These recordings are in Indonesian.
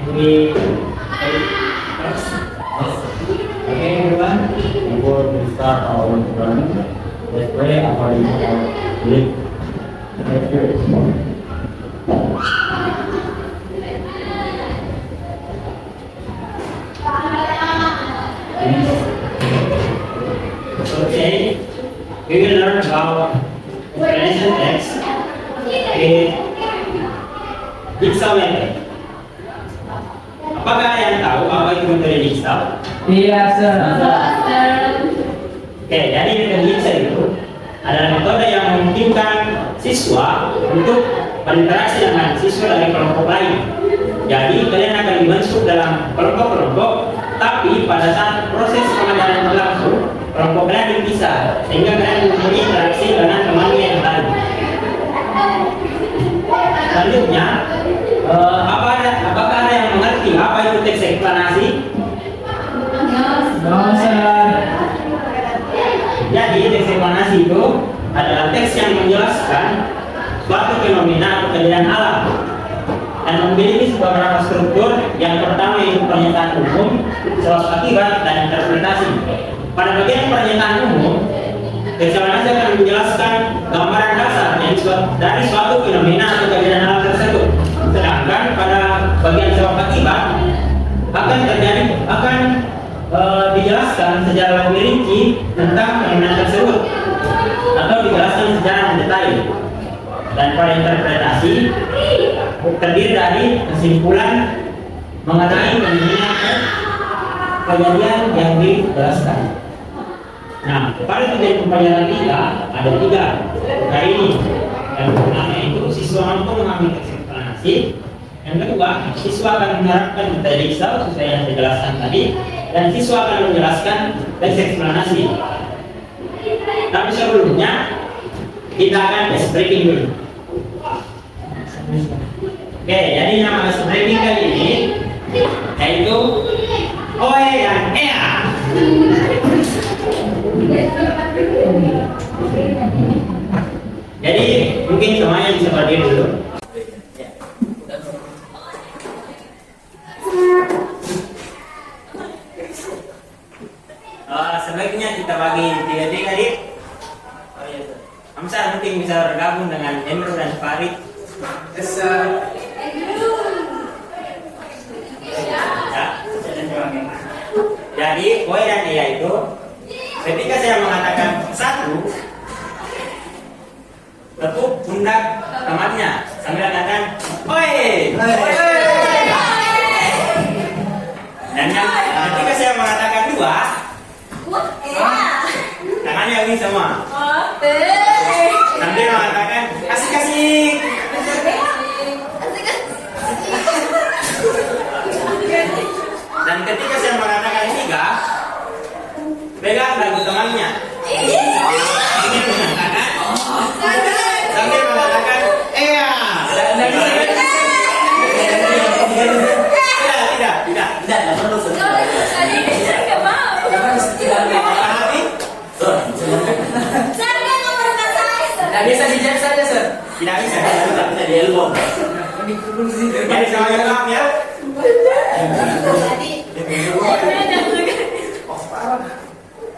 we okay, everyone, before we start our run, let's pray according to our belief. Let's pray. Okay, we will learn about explanation text in jigsaw method. Apakah yang tahu apa itu metode jigsaw? Iya, sir. Oke, jadi metode jigsaw itu adalah metode yang memungkinkan siswa untuk berinteraksi dengan siswa dari kelompok lain. Jadi kalian akan dibentuk dalam kelompok-kelompok, tapi pada saat proses pengajaran berlangsung, kelompok kalian dipisah sehingga kalian mempunyai interaksi dengan teman yang lain. Selanjutnya, apakah ada yang mengerti apa itu teks eksplanasi? No, sir. Jadi teks eksplanasi itu adalah teks yang menjelaskan suatu fenomena atau kejadian alam dan memiliki beberapa struktur. Yang pertama yaitu pernyataan umum, sebab akibat, dan interpretasi. Pada bagian pernyataan umum, teks eksplanasi akan menjelaskan gambaran dasar dari suatu fenomena atau kejadian alam tersebut. Sedangkan pada bagian sebab akibat akan dijelaskan secara lebih rinci tentang fenomena tersebut atau dijelaskan secara mendetail. Dan pada interpretasi terdiri dari kesimpulan mengenai fenomena kejadian yang dijelaskan. Nah, pada tujuan pembelajaran kita ada 3 hari ini. Yang pertama itu siswa mampu mengambil teks eksplanasi. Yang kedua, siswa akan menerapkan metode jigsaw sesuai yang saya jelaskan tadi, dan siswa akan menjelaskan teks eksplanasi. Tapi sebelumnya kita akan tes breaking dulu. Oke, jadi nama tes breaking kali ini yaitu OE dan EA. Jadi mungkin semuanya bisa berdiri dulu. Sebaiknya kita bagi 3 tadi. Oh iya, Hamzah mungkin bisa bergabung dengan Endro dan Farid. Yes, sir. Ya. Jadi OE dan EA itu ketika saya mengatakan 1, tepuk pundak temannya sambil katakan "Oi!" Dan yang ketika saya mengatakan 2, tangannya ini semua sambil mengatakan asik-asik. Dan ketika saya mengatakan 3, pegang lagu temannya ingin mengatakan sambil mengatakan iya. Tidak perlu. Tidak bisa dijawab saja, sir. Tidak bisa di elbow. Jadi semuanya paham ya.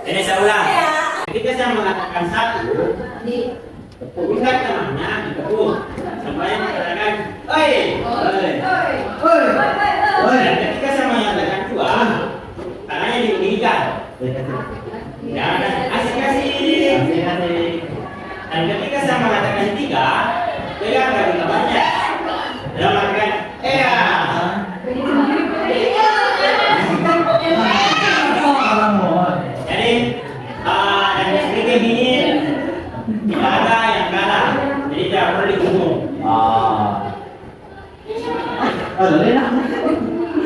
Ini saya ulang. Ketika saya mengatakan 1, pundak temannya ditepuk sampai mengatakan oi. Dan ketika saya mengatakan 2, tangannya dibunyikan. Dan asik-asik. Dan ketika saya mengatakan 3, pegang dari temannya dan mengatakan iya. Jadi dan sedikit ini tidak ada yang kalah, jadi tidak perlu dihitung.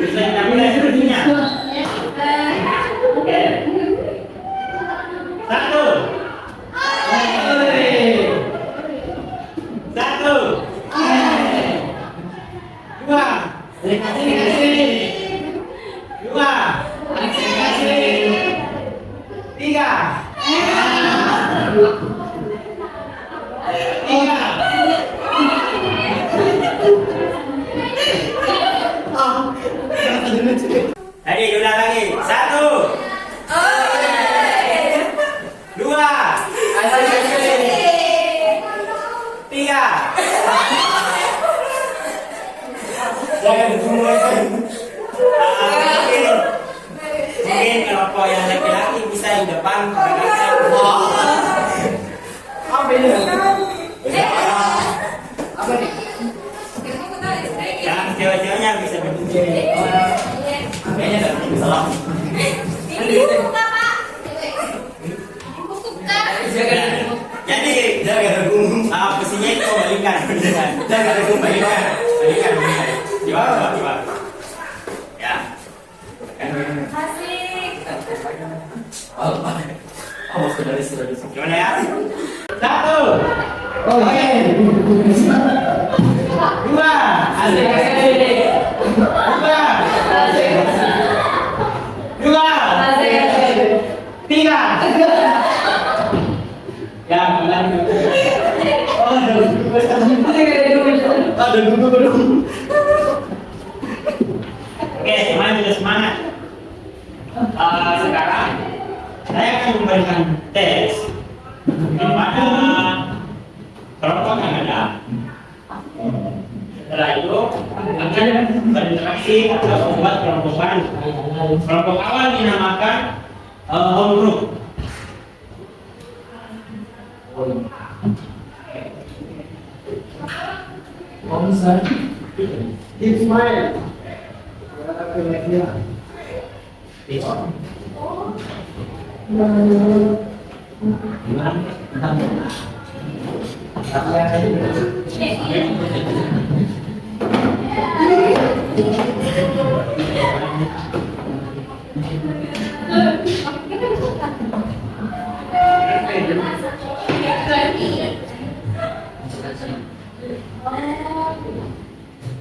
Bisa kita mulai sepertinya. Oke. 1, 2, 3. Tadi ulang lagi. 1, 2, 3. Jangan dimulai. Mungkin kelompok yang laki-laki bisa di depan. Apa ini? Apa nih? Yang cewek-ceweknya bisa berdiri. Kayaknya nggak bisa salah. Jadi posisinya itu balikan. Jangan balikan. Di bawah. Ya. Sudah. Gimana ya? 1, Oke. 2, Asik. 3. Ya, kembali. Oke, semuanya sudah semangat. Sekarang saya akan memberikan tes kepada kelompok yang ada. Setelah itu akan berinteraksi atau membuat kelompok baru. Kelompok awal dinamakan home group. It's mine.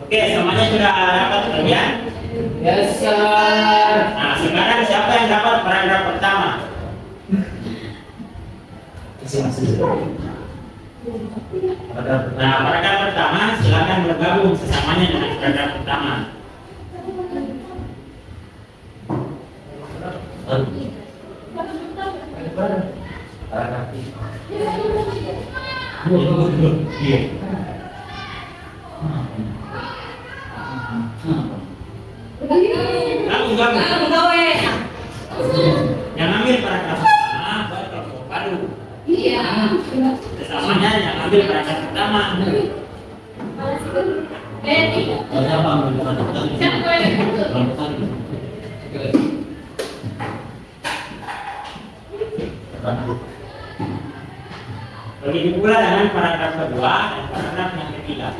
Oke, semuanya sudah dapat kalian? Yes, sir. Nah, sekarang siapa yang dapat paragraf pertama? Nah, paragraf pertama silakan bergabung sesamanya dengan paragraf pertama. Gabung. Yang ambil paragraf pertama buat kelompok baru. Sesamanya yang ambil paragraf pertama. Begitu pula dengan paragraf kedua dan paragraf yang ketiga.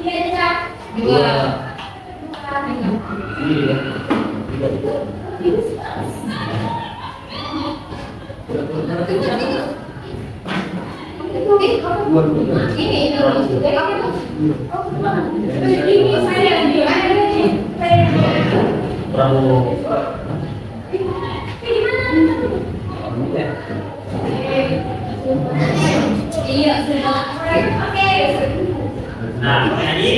Nah, jadi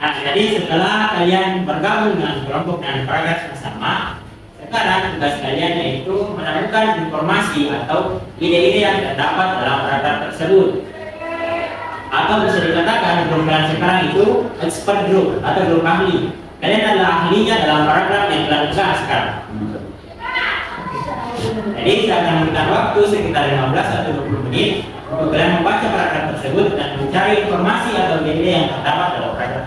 Nah, jadi setelah kalian bergabung dengan kelompok dan paragraf yang sama, sekarang tugas kalian yaitu menemukan informasi atau ide-ide yang terdapat dalam paragraf tersebut. Atau bisa dikatakan grup kalian sekarang itu expert group atau grup ahli. Kalian adalah ahlinya dalam paragraf yang telah dibahas sekarang. Jadi saya akan memberikan waktu sekitar 15 atau 20 menit untuk kalian membaca paragraf tersebut dan mencari informasi atau ide-ide yang terdapat dalam paragraf.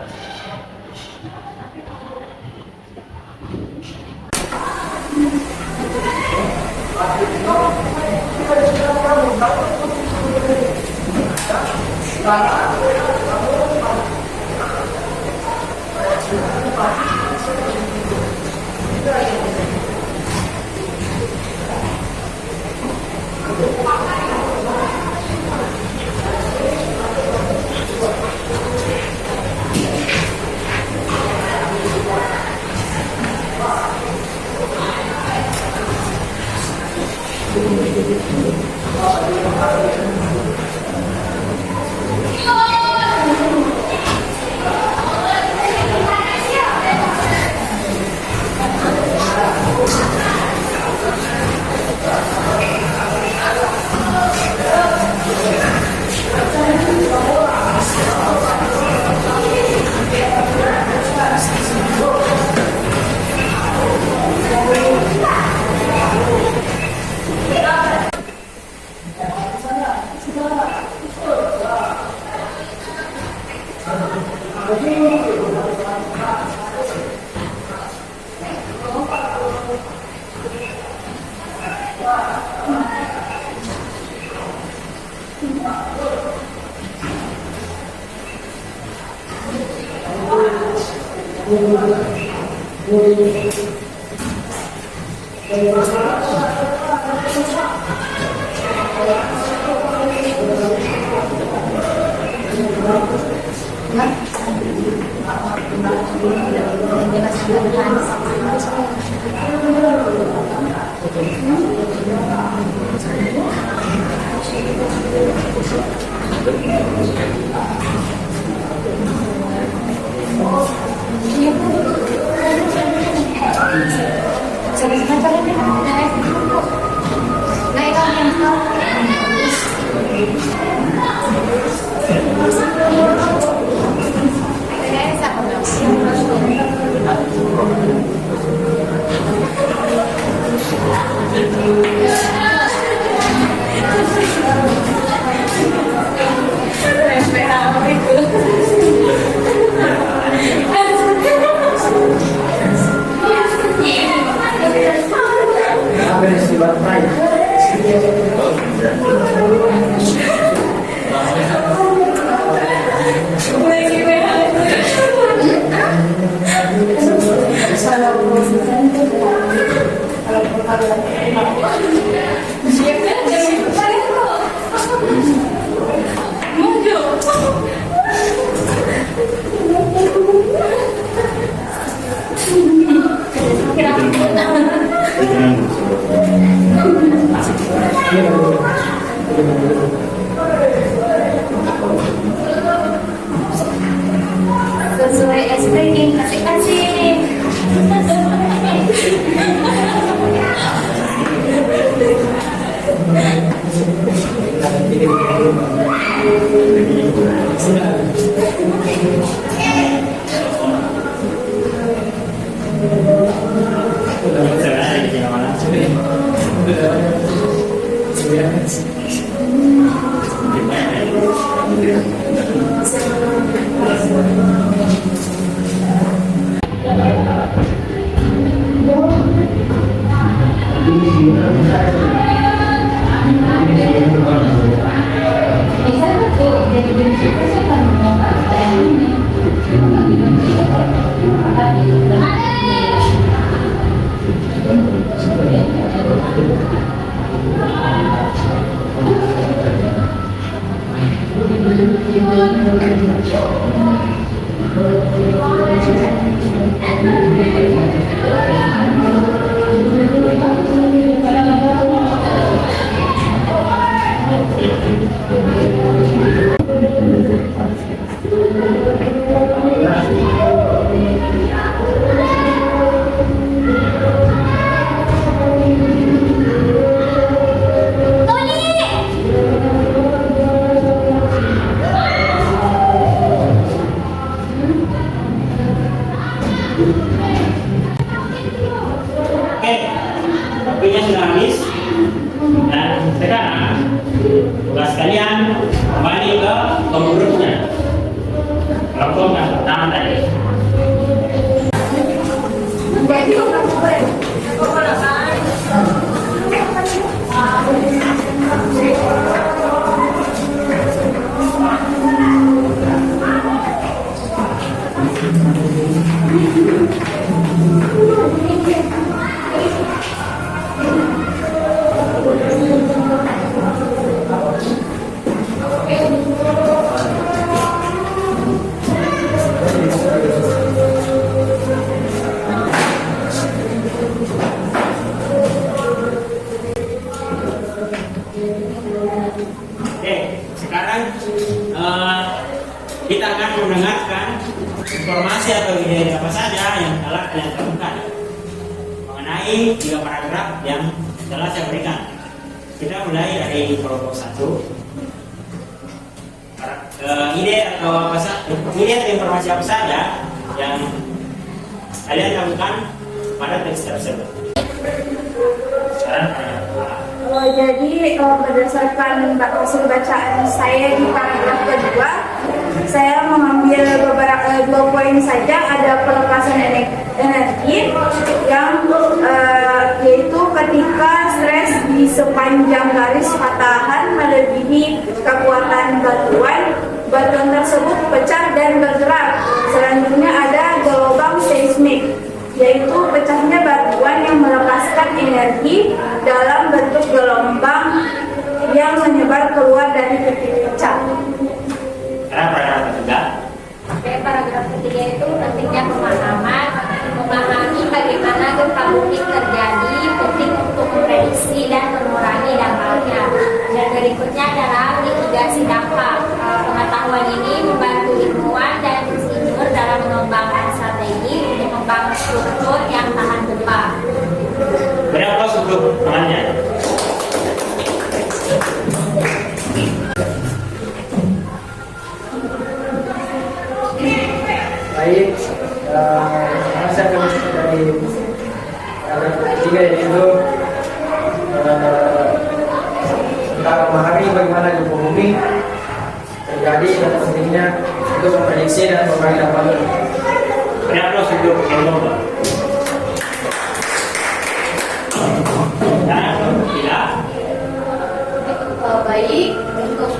Sesuai SPG, kasih-kasih. Waktunya sudah habis dan sekarang tugas kalian kembali ke pengurusnya. Kelompok yang pertama tadi. sekarang kita akan mendengarkan informasi atau ide apa saja yang telah kalian temukan mengenai 3 paragraf yang telah saya berikan. Kita mulai dari kelompok 1. Ide atau apa saja, ide atau informasi apa saja yang kalian temukan pada teks tersebut. Sekarang Jadi berdasarkan hasil bacaan saya di paragraf kedua, saya mengambil beberapa 2 poin saja. Ada pelepasan energi yang yaitu ketika stres di sepanjang garis patahan melebihi kekuatan batuan tersebut pecah dan bergerak. Selanjutnya ada gelombang seismik, yaitu pecahnya batuan yang melepaskan energi dalam bentuk gelombang yang menyebar keluar dari titik pecah. sekarang paragraf ketiga. Oke, paragraf ketiga itu pentingnya memahami bagaimana gempa bumi terjadi, penting untuk memprediksi dan mengurangi dampaknya. Dan berikutnya adalah mitigasi dampak. Pengetahuan ini membantu ilmuwan dan insinyur dalam mengembangkan strategi untuk membangun struktur yang tahan gempa. Berapa untuk temannya? Baik, saya akan dari paragraf ketiga, yaitu tentang memahami bagaimana gempa bumi terjadi dan pentingnya untuk memprediksi dan mengurangi dampaknya. Berapa untuk gelombang? Nah, tidak. Baik, untuk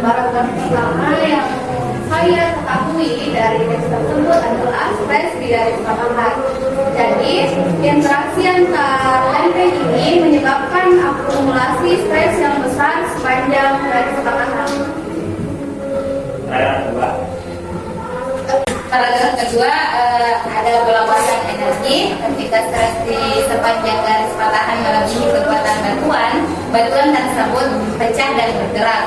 paragraf pertama yang saya ketahui dari teks tersebut adalah stres di garis patahan. Jadi, interaksi antar lempeng ini menyebabkan akumulasi stres yang besar sepanjang garis patahan. Paragraf kedua. Paragraf kedua ada pelepasan energi ketika stres di sepanjang garis patahan melebihi kekuatan batuan tersebut pecah dan bergerak.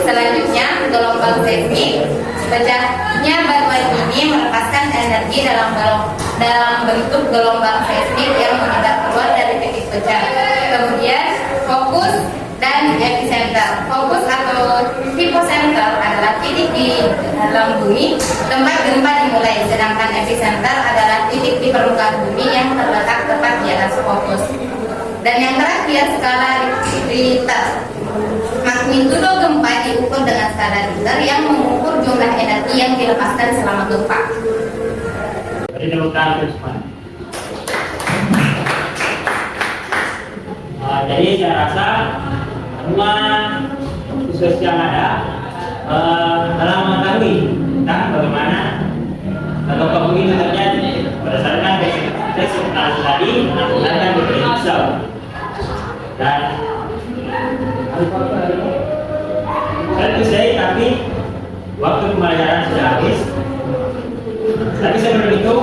Selanjutnya gelombang seismik, pecahnya batuan ini melepaskan energi dalam bentuk gelombang seismik yang menyebar keluar dari titik pecah. Kemudian fokus dan epicenter. Fokus atau hipocenter adalah titik di dalam bumi tempat gempa dimulai, sedangkan epicenter adalah titik di permukaan bumi yang terletak tepat di atas fokus. Dan yang terakhir, skala Richter. Magnitudo gempa diukur dengan skala Richter yang mengukur jumlah energi yang dilepaskan selama gempa. Beri tepuk tangan untuk semua. Jadi saya rasa semua khusus yang ada telah mengetahui tentang bagaimana gempa bumi itu terjadi berdasarkan tes tadi menggunakan diprediksi. Dan saya say, tapi waktu pembelajaran sudah habis. Tapi sebelum itu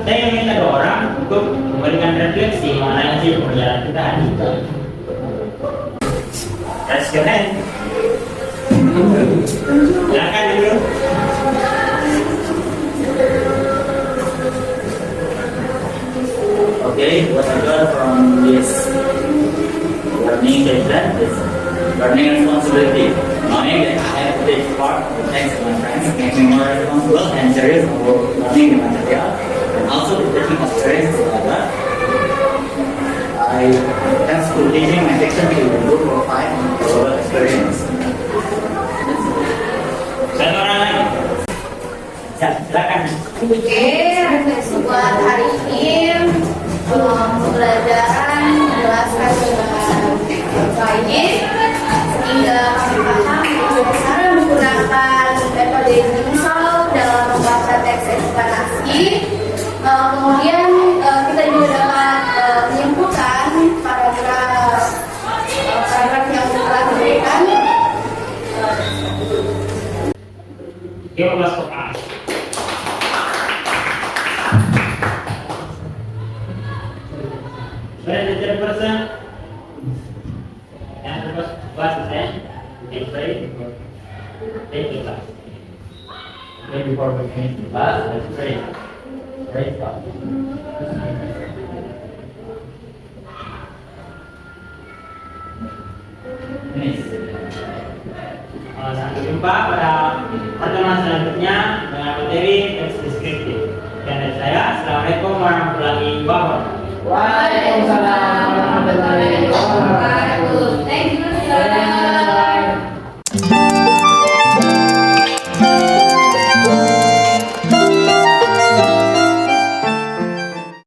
saya minta 2 orang untuk memberikan refleksi mengenai hasil pembelajaran kita hari ini. Raise your hand. Silakan dulu. Okay, what I got from this learning session is learning responsibility. Knowing that I have to take part thanks to my friends, make me more responsible and serious about learning the material, and also to taking experience together. I thanks to teaching my section to group of 5 global experience. Satu orang lagi. Ya, silakan. Oke, refleksi buat hari ini pembelajaran menjelaskan ini sehingga kami paham cara menggunakan metode Jigsaw dalam membaca teks eksplanasi. Kemudian kita juga dapat menyimpulkan paragraf yang telah diberikan. Give us for us. Where is the person? And the person. Class is end. Let's pray. Thank you, class. Then before we finish the class, let's pray. Praise God. Finish. Sampai jumpa pada pertemuan selanjutnya dengan materi teks deskriptif. Dan dari saya, Assalamualaikum warahmatullahi wabarakatuh. Waalaikumsalam.